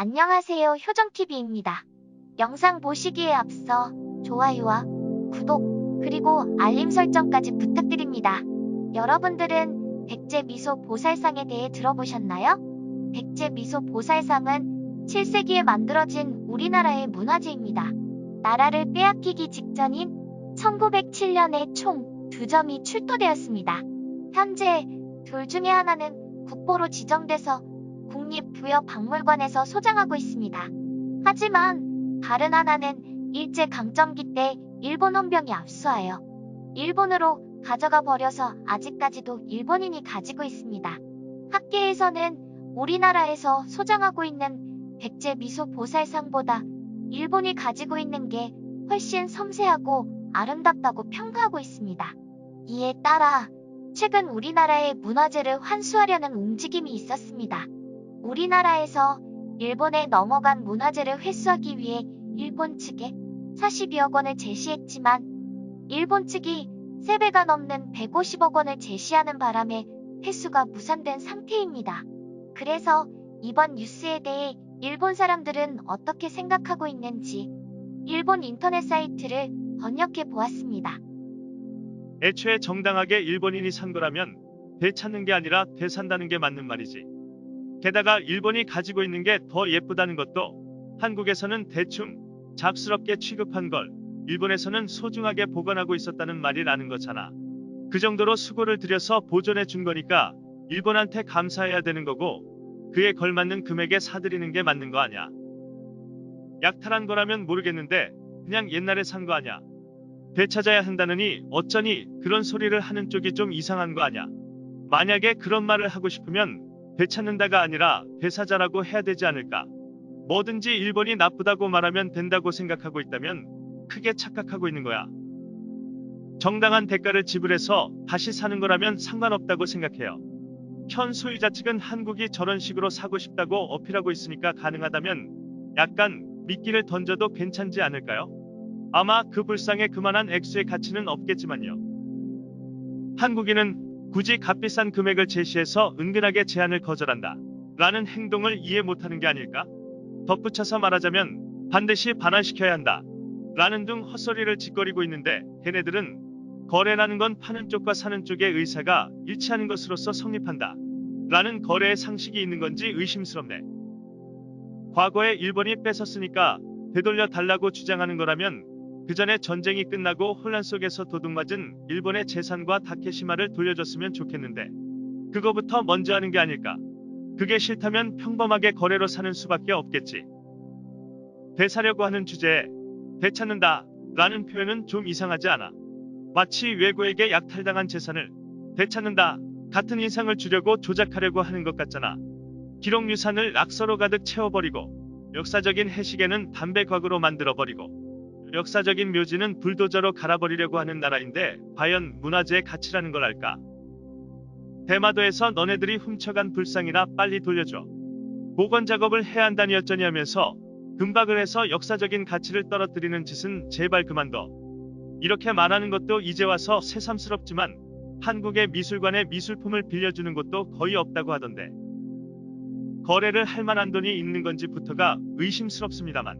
안녕하세요. 효정TV입니다. 영상 보시기에 앞서 좋아요와 구독, 그리고 알림 설정까지 부탁드립니다. 여러분들은 백제미소 보살상에 대해 들어보셨나요? 백제미소 보살상은 7세기에 만들어진 우리나라의 문화재입니다. 나라를 빼앗기기 직전인 1907년에 총 2점이 출토되었습니다. 현재 둘 중에 하나는 국보로 지정돼서 국립부여박물관에서 소장하고 있습니다. 하지만 다른 하나는 일제강점기 때 일본 헌병이 압수하여 일본으로 가져가 버려서 아직까지도 일본인이 가지고 있습니다. 학계에서는 우리나라에서 소장하고 있는 백제미소 보살상보다 일본이 가지고 있는 게 훨씬 섬세하고 아름답다고 평가하고 있습니다. 이에 따라 최근 우리나라의 문화재를 환수하려는 움직임이 있었습니다. 우리나라에서 일본에 넘어간 문화재를 회수하기 위해 일본 측에 42억 원을 제시했지만 일본 측이 3배가 넘는 150억 원을 제시하는 바람에 회수가 무산된 상태입니다. 그래서 이번 뉴스에 대해 일본 사람들은 어떻게 생각하고 있는지 일본 인터넷 사이트를 번역해 보았습니다. 애초에 정당하게 일본인이 산 거라면 되찾는 게 아니라 되산다는 게 맞는 말이지. 게다가 일본이 가지고 있는 게 더 예쁘다는 것도 한국에서는 대충 잡스럽게 취급한 걸 일본에서는 소중하게 보관하고 있었다는 말이라는 거잖아. 그 정도로 수고를 들여서 보존해 준 거니까 일본한테 감사해야 되는 거고 그에 걸맞는 금액에 사들이는 게 맞는 거 아냐. 약탈한 거라면 모르겠는데 그냥 옛날에 산 거 아냐. 되찾아야 한다느니 어쩌니 그런 소리를 하는 쪽이 좀 이상한 거 아냐. 만약에 그런 말을 하고 싶으면 되찾는다가 아니라 되사자라고 해야 되지 않을까. 뭐든지 일본이 나쁘다고 말하면 된다고 생각하고 있다면 크게 착각하고 있는 거야. 정당한 대가를 지불해서 다시 사는 거라면 상관없다고 생각해요. 현 소유자 측은 한국이 저런 식으로 사고 싶다고 어필하고 있으니까 가능하다면 약간 미끼를 던져도 괜찮지 않을까요? 아마 그 불상에 그만한 액수의 가치는 없겠지만요. 한국인은 굳이 값비싼 금액을 제시해서 은근하게 제한을 거절한다 라는 행동을 이해 못하는 게 아닐까? 덧붙여서 말하자면 반드시 반환시켜야 한다 라는 등 헛소리를 짓거리고 있는데 걔네들은 거래라는 건 파는 쪽과 사는 쪽의 의사가 일치하는 것으로서 성립한다 라는 거래의 상식이 있는 건지 의심스럽네. 과거에 일본이 뺏었으니까 되돌려 달라고 주장하는 거라면 그 전에 전쟁이 끝나고 혼란 속에서 도둑맞은 일본의 재산과 다케시마를 돌려줬으면 좋겠는데 그거부터 먼저 하는 게 아닐까. 그게 싫다면 평범하게 거래로 사는 수밖에 없겠지. 되사려고 하는 주제에 되찾는다 라는 표현은 좀 이상하지 않아. 마치 외국에게 약탈당한 재산을 되찾는다 같은 인상을 주려고 조작하려고 하는 것 같잖아. 기록유산을 낙서로 가득 채워버리고 역사적인 해시계는 담배곽으로 만들어버리고 역사적인 묘지는 불도저로 갈아버리려고 하는 나라인데 과연 문화재의 가치라는 걸 알까? 대마도에서 너네들이 훔쳐간 불상이나 빨리 돌려줘. 복원 작업을 해야 한다니 어쩌니 하면서 금박을 해서 역사적인 가치를 떨어뜨리는 짓은 제발 그만둬. 이렇게 말하는 것도 이제 와서 새삼스럽지만 한국의 미술관에 미술품을 빌려주는 곳도 거의 없다고 하던데 거래를 할 만한 돈이 있는 건지부터가 의심스럽습니다만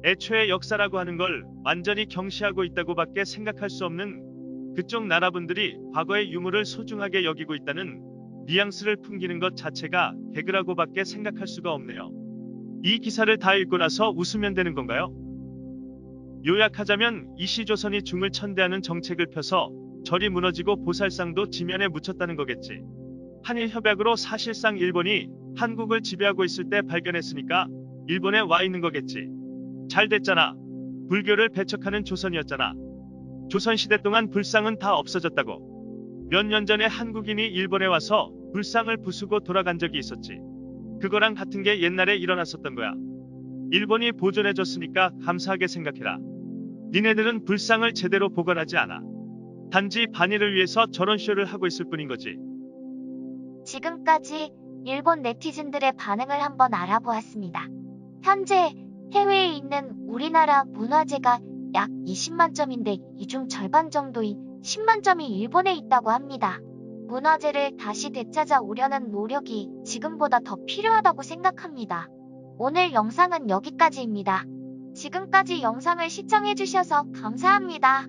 애초에 역사라고 하는 걸 완전히 경시하고 있다고밖에 생각할 수 없는 그쪽 나라분들이 과거의 유물을 소중하게 여기고 있다는 뉘앙스를 풍기는 것 자체가 개그라고밖에 생각할 수가 없네요. 이 기사를 다 읽고 나서 웃으면 되는 건가요? 요약하자면 이시조선이 중을 천대하는 정책을 펴서 절이 무너지고 보살상도 지면에 묻혔다는 거겠지. 한일 협약으로 사실상 일본이 한국을 지배하고 있을 때 발견했으니까 일본에 와 있는 거겠지. 잘 됐잖아. 불교를 배척하는 조선이었잖아. 조선시대 동안 불상은 다 없어졌다고. 몇 년 전에 한국인이 일본에 와서 불상을 부수고 돌아간 적이 있었지. 그거랑 같은 게 옛날에 일어났었던 거야. 일본이 보존해줬으니까 감사하게 생각해라. 니네들은 불상을 제대로 보관하지 않아. 단지 반일을 위해서 저런 쇼를 하고 있을 뿐인 거지. 지금까지 일본 네티즌들의 반응을 한번 알아보았습니다. 현재 해외에 있는 우리나라 문화재가 약 20만 점인데 이 중 절반 정도인 10만 점이 일본에 있다고 합니다. 문화재를 다시 되찾아 오려는 노력이 지금보다 더 필요하다고 생각합니다. 오늘 영상은 여기까지입니다. 지금까지 영상을 시청해주셔서 감사합니다.